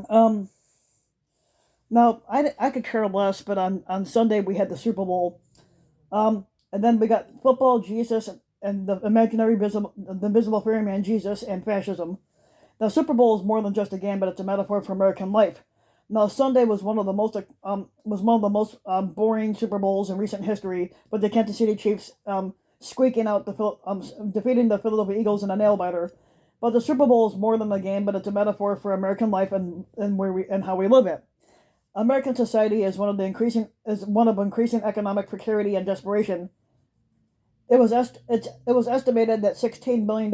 Um, Now, I could care less, but on Sunday we had the Super Bowl. And then we got football, Jesus, and the invisible fairy Jesus, and fascism. Now, Super Bowl is more than just a game, but it's a metaphor for American life. Now, Sunday was one of the most boring Super Bowls in recent history, with the Kansas City Chiefs squeaking out defeating the Philadelphia Eagles in a nail biter. But the Super Bowl is more than a game, but it's a metaphor for American life and how we live it. American society is one of increasing economic precarity and desperation. It was estimated that $16 billion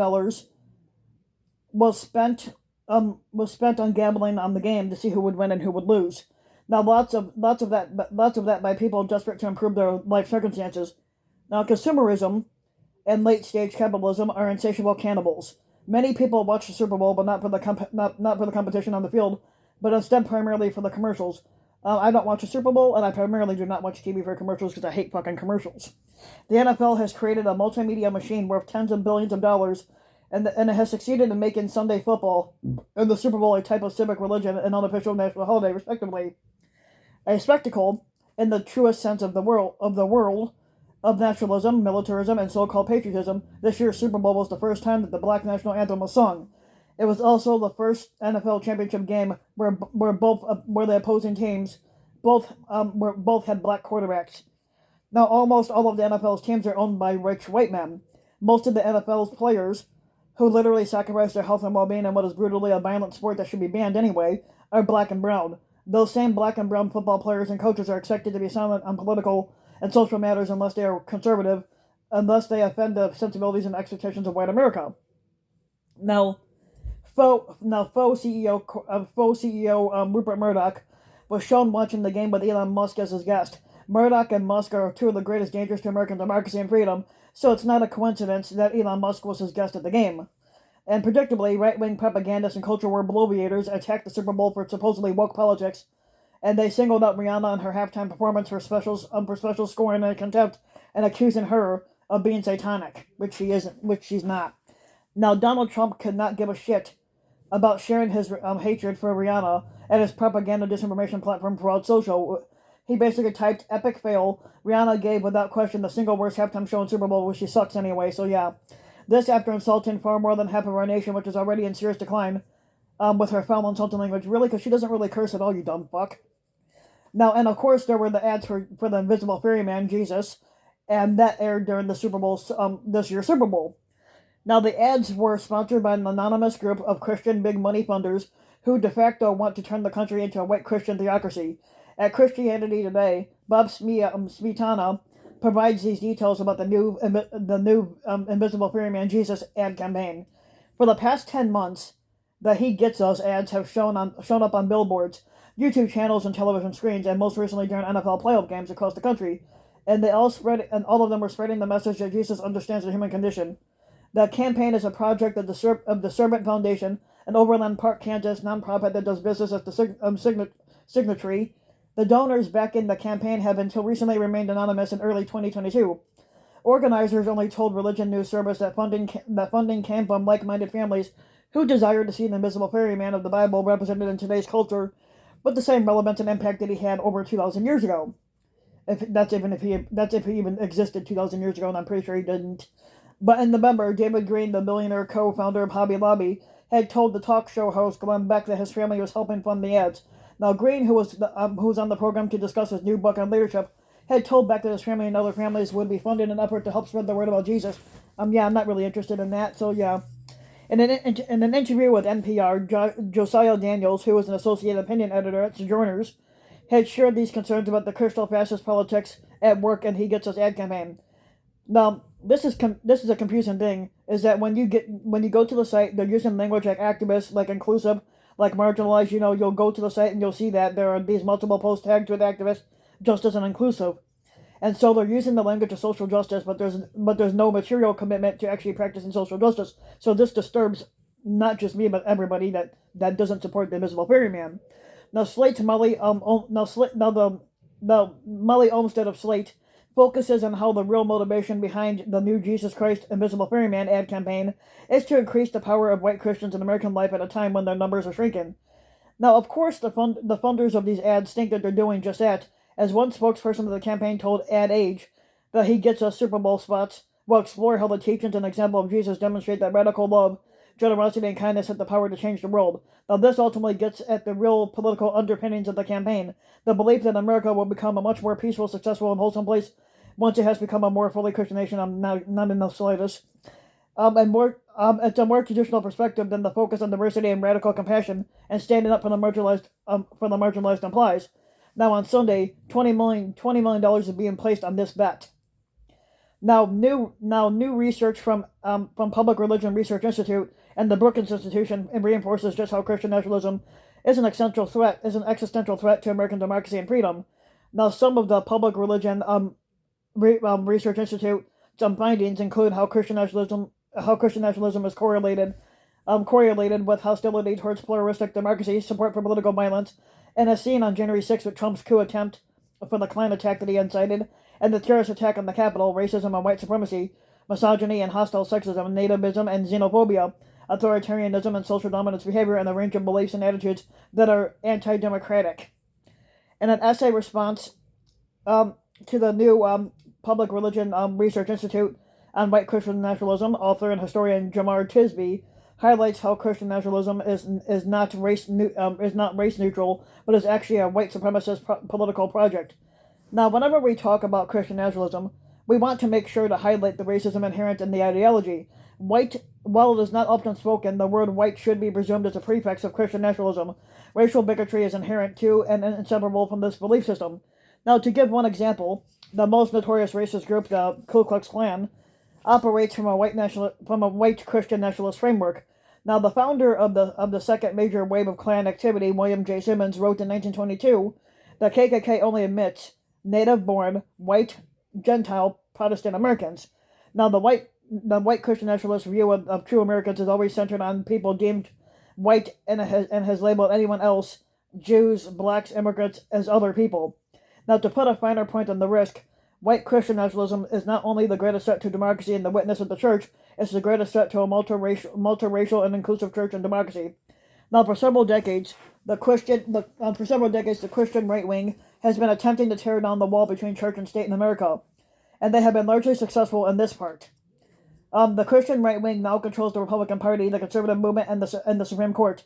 was spent on gambling on the game to see who would win and who would lose. Now, lots of that by people desperate to improve their life circumstances. Now, consumerism and late stage capitalism are insatiable cannibals. Many people watch the Super Bowl, but not for the competition on the field, but instead primarily for the commercials. I don't watch the Super Bowl, and I primarily do not watch TV for commercials because I hate fucking commercials. The NFL has created a multimedia machine worth tens of billions of dollars, and it has succeeded in making Sunday football and the Super Bowl a type of civic religion and unofficial national holiday, respectively. A spectacle, in the truest sense of the world of nationalism, militarism, and so-called patriotism. This year's Super Bowl was the first time that the Black National Anthem was sung. It was also the first NFL championship game where the opposing teams both had black quarterbacks. Now, almost all of the NFL's teams are owned by rich white men. Most of the NFL's players, who literally sacrifice their health and well-being in what is brutally a violent sport that should be banned anyway, are black and brown. Those same black and brown football players and coaches are expected to be silent on political and social matters unless they are conservative, unless they offend the sensibilities and expectations of white America. Now, faux CEO Rupert Murdoch was shown watching the game with Elon Musk as his guest. Murdoch and Musk are two of the greatest dangers to American democracy and freedom, so it's not a coincidence that Elon Musk was his guest at the game. And predictably, right-wing propagandists and culture war bloviators attacked the Super Bowl for supposedly woke politics, and they singled out Rihanna and her halftime performance for special scoring and contempt, and accusing her of being satanic, which she's not. Now, Donald Trump could not give a shit about sharing his hatred for Rihanna at his propaganda disinformation platform Fraud Social. He basically typed "epic fail." Rihanna gave without question the single worst halftime show in Super Bowl, which she sucks anyway. So yeah, this after insulting far more than half of our nation, which is already in serious decline, with her foul insulting language. Really, because she doesn't really curse at all, you dumb fuck. Now, and of course, there were the ads for the Invisible Fairyman Jesus, and that aired during the Super Bowl this year's Super Bowl. Now, the ads were sponsored by an anonymous group of Christian big money funders who de facto want to turn the country into a white Christian theocracy. At Christianity Today, Bob Smetana provides these details about the new Invisible Fairyman Jesus ad campaign. For the past 10 months, the He Gets Us ads have shown up on billboards, YouTube channels, and television screens, and most recently during NFL playoff games across the country. And all of them were spreading the message that Jesus understands the human condition. The campaign is a project of the Servant Foundation, an Overland Park, Kansas nonprofit that does business as the signatory. The donors backing the campaign have until recently remained anonymous in early 2022. Organizers only told Religion News Service that funding came from like-minded families who desired to see the invisible fairyman of the Bible represented in today's culture with the same relevance and impact that he had over 2,000 years ago. If he even existed 2,000 years ago, and I'm pretty sure he didn't. But in November, David Green, the billionaire co-founder of Hobby Lobby, had told the talk show host Glenn Beck that his family was helping fund the ads. Now, Green, who was on the program to discuss his new book on leadership, had told Beck that his family and other families would be funding an effort to help spread the word about Jesus. Yeah, I'm not really interested in that, so yeah. In an interview with NPR, Josiah Daniels, who was an associate opinion editor at Sojourners, had shared these concerns about the crystal fascist politics at work, and He Gets Us ad campaign. Now, this is a confusing thing. Is that when you go to the site, they're using language like activist, like inclusive, like marginalized. You'll go to the site and you'll see that there are these multiple post tags with activist, justice, and inclusive. And so they're using the language of social justice, but there's no material commitment to actually practicing social justice. So this disturbs not just me, but everybody that doesn't support the Invisible Fairyman. Now Slate Molly now Slate now the Molly Olmstead of Slate focuses on how the real motivation behind the new Jesus Christ Invisible Fairyman ad campaign is to increase the power of white Christians in American life at a time when their numbers are shrinking. Now, of course, the funders of these ads think that they're doing just that, as one spokesperson of the campaign told Ad Age that he gets us Super Bowl spots. Will explore how the teachings and example of Jesus demonstrate that radical love, generosity, and kindness have the power to change the world. Now, this ultimately gets at the real political underpinnings of the campaign, the belief that America will become a much more peaceful, successful, and wholesome place once it has become a more fully Christian nation. I'm not in the slightest. It's a more traditional perspective than the focus on diversity and radical compassion and standing up for the marginalized implies. Now on Sunday, $20 million is being placed on this bet. New research from Public Religion Research Institute and the Brookings Institution reinforces just how Christian nationalism is an existential threat to American democracy and freedom. Now, some of the Public Religion Research Institute findings include how Christian nationalism is correlated with hostility towards pluralistic democracy, support for political violence, and as seen on January 6th with Trump's coup attempt for the Klan attack that he incited, and the terrorist attack on the Capitol, racism and white supremacy, misogyny and hostile sexism, nativism and xenophobia, authoritarianism and social dominance behavior, and a range of beliefs and attitudes that are anti-democratic. In an essay response to the new Public Religion Research Institute on White Christian Nationalism, author and historian Jamar Tisby highlights how Christian nationalism is not race neutral, but is actually a white supremacist political project. Now, whenever we talk about Christian nationalism, we want to make sure to highlight the racism inherent in the ideology. While it is not often spoken, the word white should be presumed as a prefix of Christian nationalism. Racial bigotry is inherent to and inseparable from this belief system. Now, to give one example, the most notorious racist group, the Ku Klux Klan, operates from a white Christian nationalist framework. Now, the founder of the second major wave of Klan activity, William J. Simmons, wrote in 1922, "The KKK only admits native-born, white, Gentile Protestant Americans." Now, the white Christian nationalist view of true Americans is always centered on people deemed white and has labeled anyone else, Jews, blacks, immigrants, as other people. Now, to put a finer point on the risk, white Christian nationalism is not only the greatest threat to democracy and the witness of the church, it's the greatest threat to a multiracial and inclusive church and democracy. Now, for several decades, the Christian right wing has been attempting to tear down the wall between church and state in America, and they have been largely successful in this part. The Christian right wing now controls the Republican Party, the conservative movement, and the Supreme Court.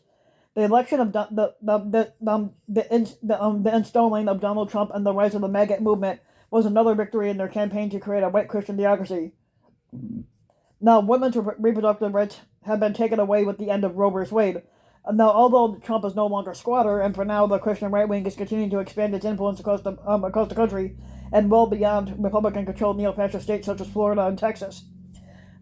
The election of the installing of Donald Trump and the rise of the MAGA movement was another victory in their campaign to create a white Christian theocracy. Now, women's reproductive rights have been taken away with the end of Roe v. Wade. Now, although Trump is no longer squatter, and for now the Christian right wing is continuing to expand its influence across the country and well beyond Republican-controlled neo-fascist states such as Florida and Texas.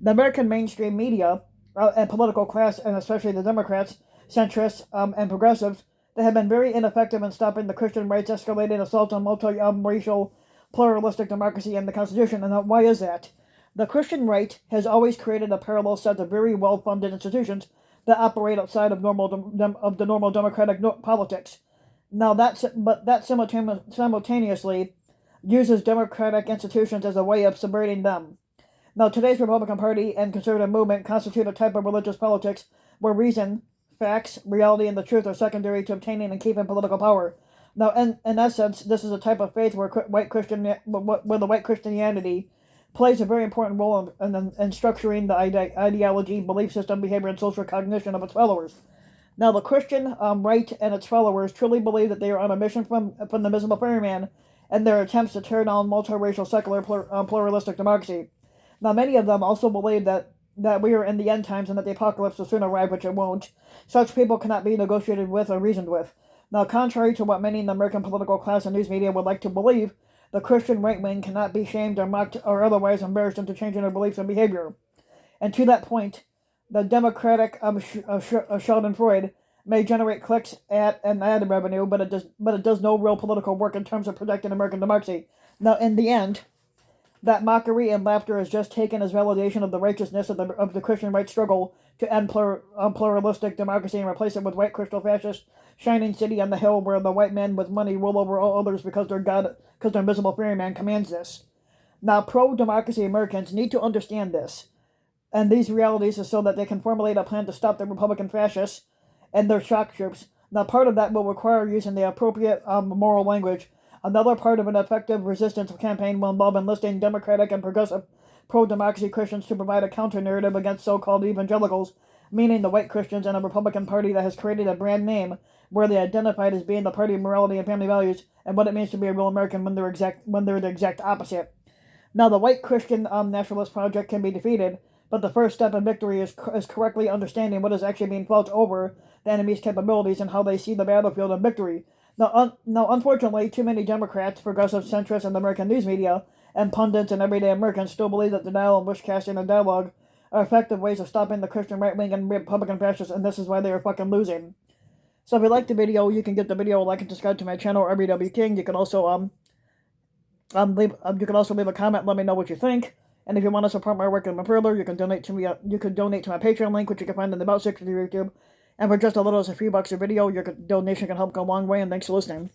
The American mainstream media and political class, and especially the Democrats, centrists, and progressives, they have been very ineffective in stopping the Christian right's escalating assault on multi-racial, pluralistic democracy and the Constitution. And why is that? The Christian right has always created a parallel set of very well-funded institutions that operate outside of the normal democratic politics. Now, that simultaneously uses democratic institutions as a way of subverting them. Now, today's Republican Party and conservative movement constitute a type of religious politics where reason, facts, reality, and the truth are secondary to obtaining and keeping political power. Now, in essence, this is a type of faith where the white Christianity plays a very important role in structuring the ideology, belief system, behavior, and social cognition of its followers. Now, the Christian right and its followers truly believe that they are on a mission from the Miserable Ferryman and their attempts to tear down multiracial, secular, pluralistic democracy. Now, many of them also believe that we are in the end times and that the apocalypse will soon arrive, which it won't. Such people cannot be negotiated with or reasoned with. Now, contrary to what many in the American political class and news media would like to believe, the Christian right wing cannot be shamed or mocked or otherwise embarrassed into changing their beliefs and behavior. And to that point, the Democratic Sheldon Freud may generate clicks and ad revenue, but it does no real political work in terms of protecting American democracy. Now, in the end, that mockery and laughter is just taken as validation of the righteousness of the Christian right struggle to end pluralistic democracy and replace it with white crystal fascist shining city on the hill where the white men with money rule over all others because their miserable ferryman commands this. Now, pro-democracy Americans need to understand this and these realities so that they can formulate a plan to stop the Republican fascists and their shock troops. Now, part of that will require using the appropriate moral language. Another part of an effective resistance campaign will involve enlisting Democratic and progressive pro-democracy Christians to provide a counter-narrative against so-called evangelicals, meaning the white Christians and a Republican Party that has created a brand name where they identified as being the party of morality and family values, and what it means to be a real American when they're the exact opposite. Now, the white Christian nationalist project can be defeated, but the first step in victory is correctly understanding what is actually being fought over the enemy's capabilities and how they see the battlefield of victory. Now, unfortunately, too many Democrats, progressive centrists, and the American news media, and pundits and everyday Americans still believe that denial and wish-casting and dialogue are effective ways of stopping the Christian right wing and Republican fascists, and this is why they are fucking losing. So if you like the video, you can give the video a like and subscribe to my channel, RBW King. You can also leave a comment, let me know what you think. And if you want to support my work even further, you can donate to me. You can donate to my Patreon link, which you can find in the about section of YouTube. And for just a little as a few bucks a video, your donation can help go a long way. And thanks for listening.